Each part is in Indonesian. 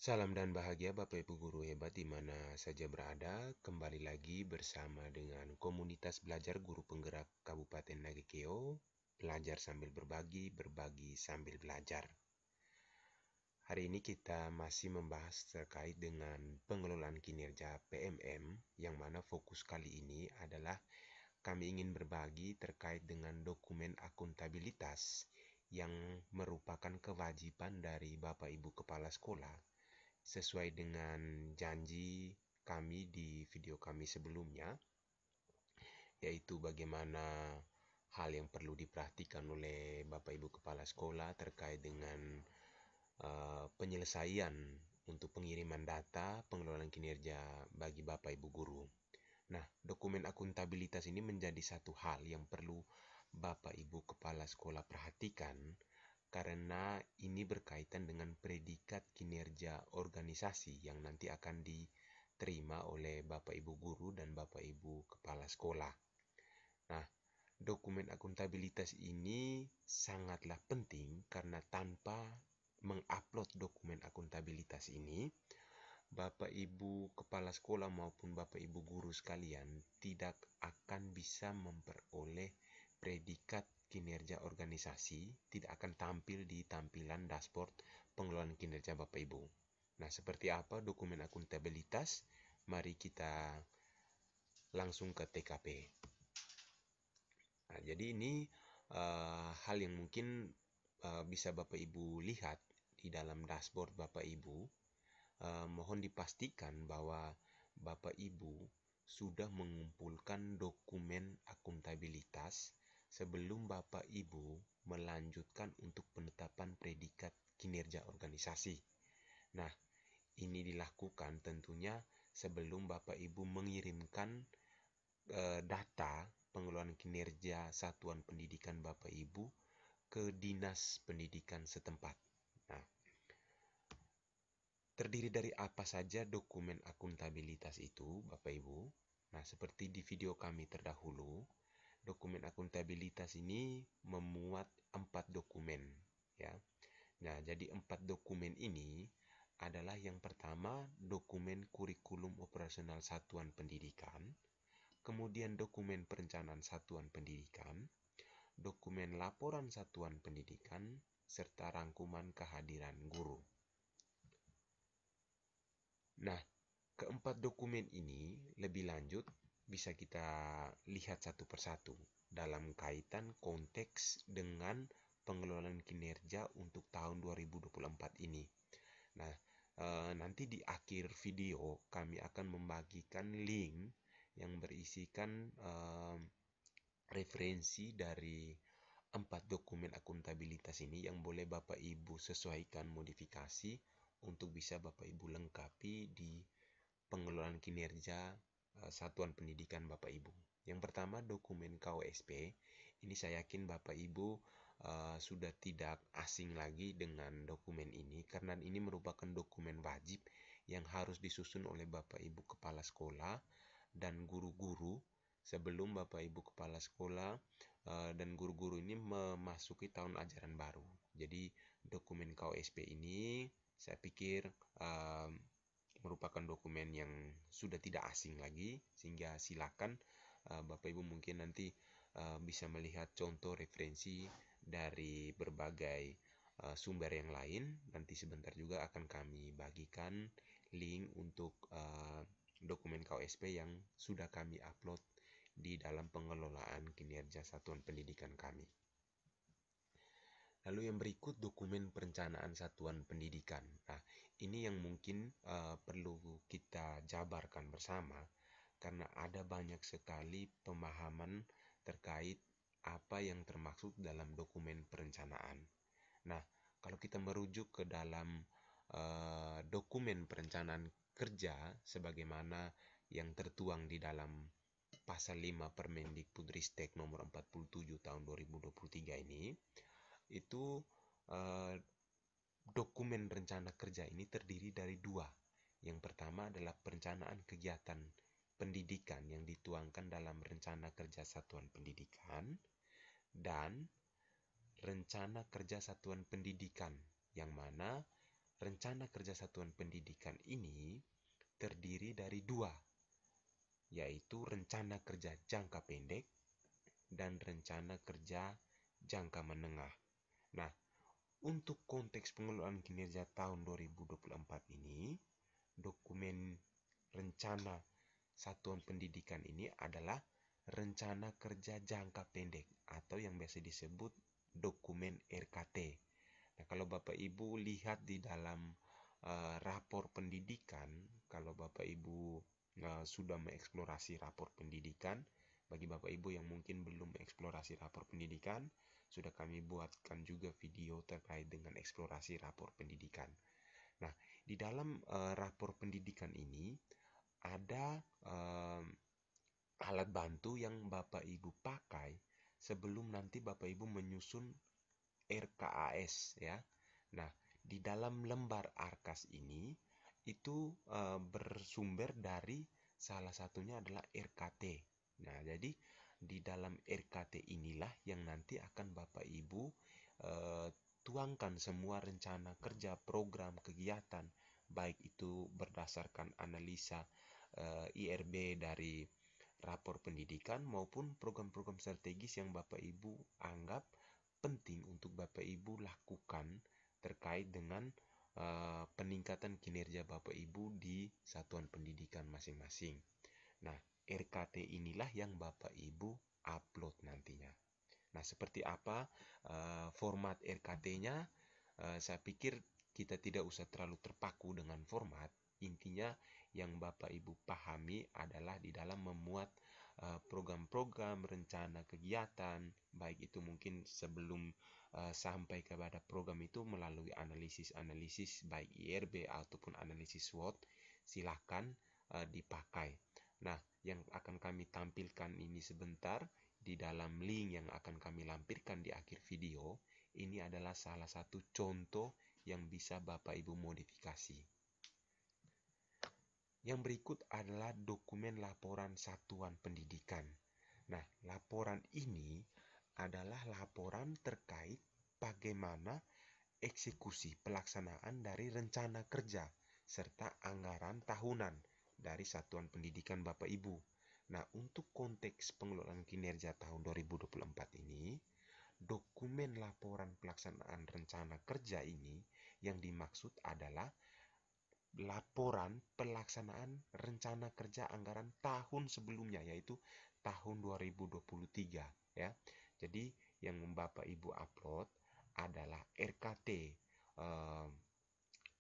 Salam dan bahagia Bapak Ibu Guru hebat di mana saja berada. Kembali lagi bersama dengan komunitas belajar guru penggerak Kabupaten Nagekeo. Belajar sambil berbagi, berbagi sambil belajar. Hari ini kita masih membahas terkait dengan pengelolaan kinerja PMM, yang mana fokus kali ini adalah kami ingin berbagi terkait dengan dokumen akuntabilitas yang merupakan kewajiban dari Bapak Ibu Kepala Sekolah sesuai dengan janji kami di video kami sebelumnya, yaitu bagaimana hal yang perlu diperhatikan oleh Bapak Ibu Kepala Sekolah terkait dengan penyelesaian untuk pengiriman data pengelolaan kinerja bagi Bapak Ibu Guru. Nah, dokumen akuntabilitas ini menjadi satu hal yang perlu Bapak Ibu Kepala Sekolah perhatikan karena ini berkaitan dengan predikat kinerja organisasi yang nanti akan diterima oleh Bapak Ibu Guru dan Bapak Ibu Kepala Sekolah. Nah, dokumen akuntabilitas ini sangatlah penting karena tanpa mengupload dokumen akuntabilitas ini, Bapak Ibu Kepala Sekolah maupun Bapak Ibu Guru sekalian tidak akan bisa memperoleh predikat kinerja organisasi, tidak akan tampil di tampilan dashboard pengelolaan kinerja Bapak Ibu. Nah, seperti apa dokumen akuntabilitas? Mari kita langsung ke TKP. Nah, jadi ini hal yang mungkin bisa Bapak Ibu lihat di dalam dashboard Bapak Ibu. Mohon dipastikan bahwa Bapak Ibu sudah mengumpulkan dokumen akuntabilitas sebelum Bapak Ibu melanjutkan untuk penetapan predikat kinerja organisasi. Nah, ini dilakukan tentunya sebelum Bapak Ibu mengirimkan data pengelolaan kinerja satuan pendidikan Bapak Ibu ke Dinas Pendidikan setempat. Nah, terdiri dari apa saja dokumen akuntabilitas itu, Bapak Ibu? Nah, seperti di video kami terdahulu, dokumen akuntabilitas ini memuat 4 dokumen, ya. Nah, jadi 4 dokumen ini adalah yang pertama, dokumen kurikulum operasional satuan pendidikan, kemudian dokumen perencanaan satuan pendidikan, dokumen laporan satuan pendidikan, serta rangkuman kehadiran guru. Nah, keempat dokumen ini lebih lanjut bisa kita lihat satu persatu dalam kaitan konteks dengan pengelolaan kinerja untuk tahun 2024 ini. Nah, nanti di akhir video kami akan membagikan link yang berisikan referensi dari 4 dokumen akuntabilitas ini yang boleh Bapak Ibu sesuaikan modifikasi untuk bisa Bapak Ibu lengkapi di pengelolaan kinerja satuan pendidikan Bapak Ibu. Yang pertama, dokumen KOSP. Ini saya yakin Bapak Ibu sudah tidak asing lagi dengan dokumen ini karena ini merupakan dokumen wajib yang harus disusun oleh Bapak Ibu Kepala Sekolah dan guru-guru sebelum Bapak Ibu Kepala Sekolah dan guru-guru ini memasuki tahun ajaran baru. Jadi dokumen KOSP ini saya pikir merupakan dokumen yang sudah tidak asing lagi, sehingga silakan Bapak Ibu mungkin nanti bisa melihat contoh referensi dari berbagai sumber yang lain. Nanti sebentar juga akan kami bagikan link untuk dokumen KOSP yang sudah kami upload di dalam pengelolaan kinerja satuan pendidikan kami. Lalu yang berikut dokumen perencanaan satuan pendidikan. Nah, ini yang mungkin perlu kita jabarkan bersama karena ada banyak sekali pemahaman terkait apa yang termaksud dalam dokumen perencanaan. Nah, kalau kita merujuk ke dalam dokumen perencanaan kerja sebagaimana yang tertuang di dalam Pasal 5 Permendikbudristek nomor 47 tahun 2023 ini, itu dokumen rencana kerja ini terdiri dari 2. Yang pertama adalah perencanaan kegiatan pendidikan yang dituangkan dalam rencana kerja satuan pendidikan dan rencana kerja satuan pendidikan yang mana rencana kerja satuan pendidikan ini terdiri dari dua, yaitu rencana kerja jangka pendek dan rencana kerja jangka menengah. Nah, untuk konteks pengelolaan kinerja tahun 2024 ini, dokumen rencana satuan pendidikan ini adalah rencana kerja jangka pendek atau yang biasa disebut dokumen RKT. Nah, kalau Bapak Ibu lihat di dalam rapor pendidikan, kalau Bapak Ibu sudah mengeksplorasi rapor pendidikan, bagi Bapak Ibu yang mungkin belum mengeksplorasi rapor pendidikan, sudah kami buatkan juga video terkait dengan eksplorasi rapor pendidikan. Nah, di dalam rapor pendidikan ini ada alat bantu yang Bapak Ibu pakai sebelum nanti Bapak Ibu menyusun RKAS ya. Nah, di dalam lembar ARKAS ini itu bersumber dari salah satunya adalah RKT. Nah, jadi di dalam RKT inilah yang nanti akan Bapak Ibu tuangkan semua rencana kerja, program, kegiatan, baik itu berdasarkan analisa IRB dari rapor pendidikan maupun program-program strategis yang Bapak Ibu anggap penting untuk Bapak Ibu lakukan terkait dengan peningkatan kinerja Bapak Ibu di satuan pendidikan masing-masing. Nah, RKT inilah yang Bapak Ibu upload nantinya. Nah, seperti apa format RKT-nya? Saya pikir kita tidak usah terlalu terpaku dengan format. Intinya yang Bapak Ibu pahami adalah di dalam memuat program-program, rencana kegiatan, baik itu mungkin sebelum sampai kepada program itu melalui analisis-analisis baik IRB ataupun analisis SWOT, silakan dipakai. Nah, yang akan kami tampilkan ini sebentar di dalam link yang akan kami lampirkan di akhir video, ini adalah salah satu contoh yang bisa Bapak Ibu modifikasi. Yang berikut adalah dokumen laporan satuan pendidikan. Nah, laporan ini adalah laporan terkait bagaimana eksekusi pelaksanaan dari rencana kerja serta anggaran tahunan dari satuan pendidikan Bapak Ibu. Nah, untuk konteks pengelolaan kinerja tahun 2024 ini, dokumen laporan pelaksanaan rencana kerja ini yang dimaksud adalah laporan pelaksanaan rencana kerja anggaran tahun sebelumnya, yaitu tahun 2023 ya. Jadi yang Bapak Ibu upload adalah RKT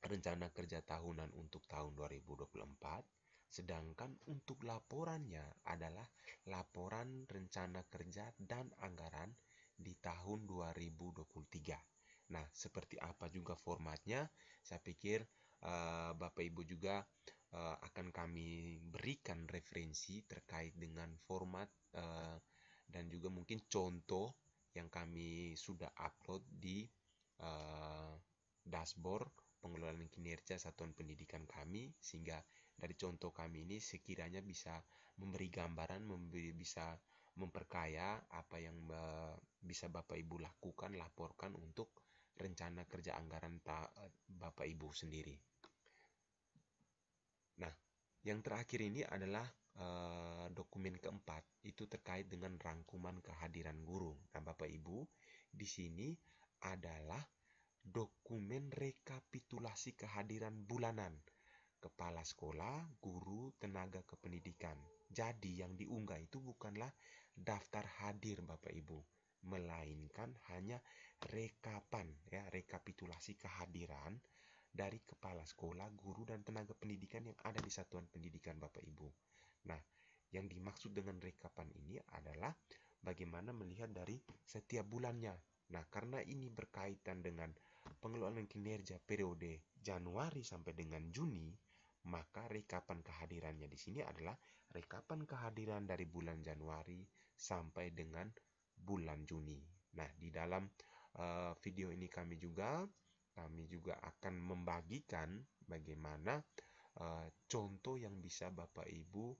rencana kerja tahunan untuk tahun 2024, sedangkan untuk laporannya adalah laporan rencana kerja dan anggaran di tahun 2023. Nah, seperti apa juga formatnya, saya pikir Bapak Ibu juga akan kami berikan referensi terkait dengan format dan juga mungkin contoh yang kami sudah upload di dashboard pengelolaan kinerja satuan pendidikan kami, sehingga dari contoh kami ini sekiranya bisa memberi gambaran, bisa memperkaya apa yang bisa Bapak Ibu lakukan, laporkan untuk rencana kerja anggaran Bapak Ibu sendiri. Nah, yang terakhir ini adalah dokumen keempat, itu terkait dengan rangkuman kehadiran guru. Nah, Bapak Ibu, di sini adalah dokumen rekapitulasi kehadiran bulanan kepala sekolah, guru, tenaga kependidikan. Jadi yang diunggah itu bukanlah daftar hadir Bapak Ibu, melainkan hanya rekapan ya, rekapitulasi kehadiran dari kepala sekolah, guru, dan tenaga pendidikan yang ada di satuan pendidikan Bapak Ibu. Nah, yang dimaksud dengan rekapan ini adalah bagaimana melihat dari setiap bulannya. Nah, karena ini berkaitan dengan pengelolaan kinerja periode Januari sampai dengan Juni, maka rekapan kehadirannya di sini adalah rekapan kehadiran dari bulan Januari sampai dengan bulan Juni. Nah, di dalam video ini kami juga akan membagikan bagaimana contoh yang bisa Bapak Ibu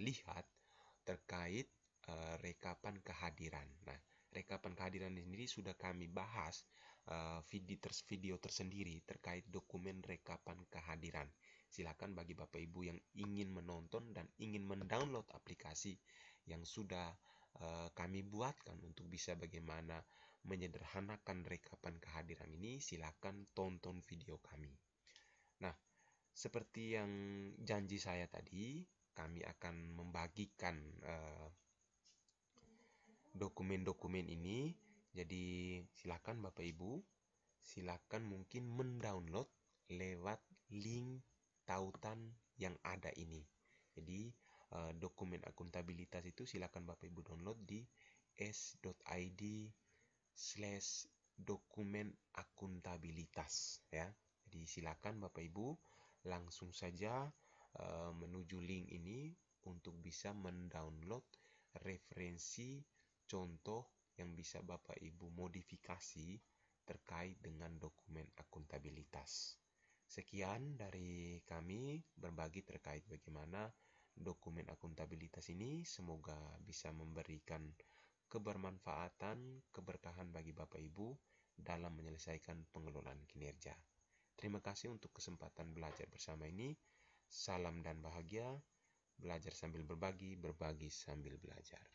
lihat terkait rekapan kehadiran. Nah, rekapan kehadiran sendiri sudah kami bahas video tersendiri terkait dokumen rekapan kehadiran. Silakan bagi Bapak Ibu yang ingin menonton dan ingin mendownload aplikasi yang sudah kami buatkan untuk bisa bagaimana menyederhanakan rekapan kehadiran ini, silakan tonton video kami. Nah, seperti yang janji saya tadi, kami akan membagikan dokumen-dokumen ini. Jadi silakan Bapak Ibu, silakan mungkin mendownload lewat link tautan yang ada ini. Jadi dokumen akuntabilitas itu silakan Bapak Ibu download di s.id/dokumen akuntabilitas ya. Jadi silakan Bapak Ibu langsung saja menuju link ini untuk bisa mendownload referensi contoh yang bisa Bapak Ibu modifikasi terkait dengan dokumen akuntabilitas. Sekian dari kami berbagi terkait bagaimana dokumen akuntabilitas ini. Semoga bisa memberikan kebermanfaatan, keberkahan bagi Bapak Ibu dalam menyelesaikan pengelolaan kinerja. Terima kasih untuk kesempatan belajar bersama ini. Salam dan bahagia, belajar sambil berbagi, berbagi sambil belajar.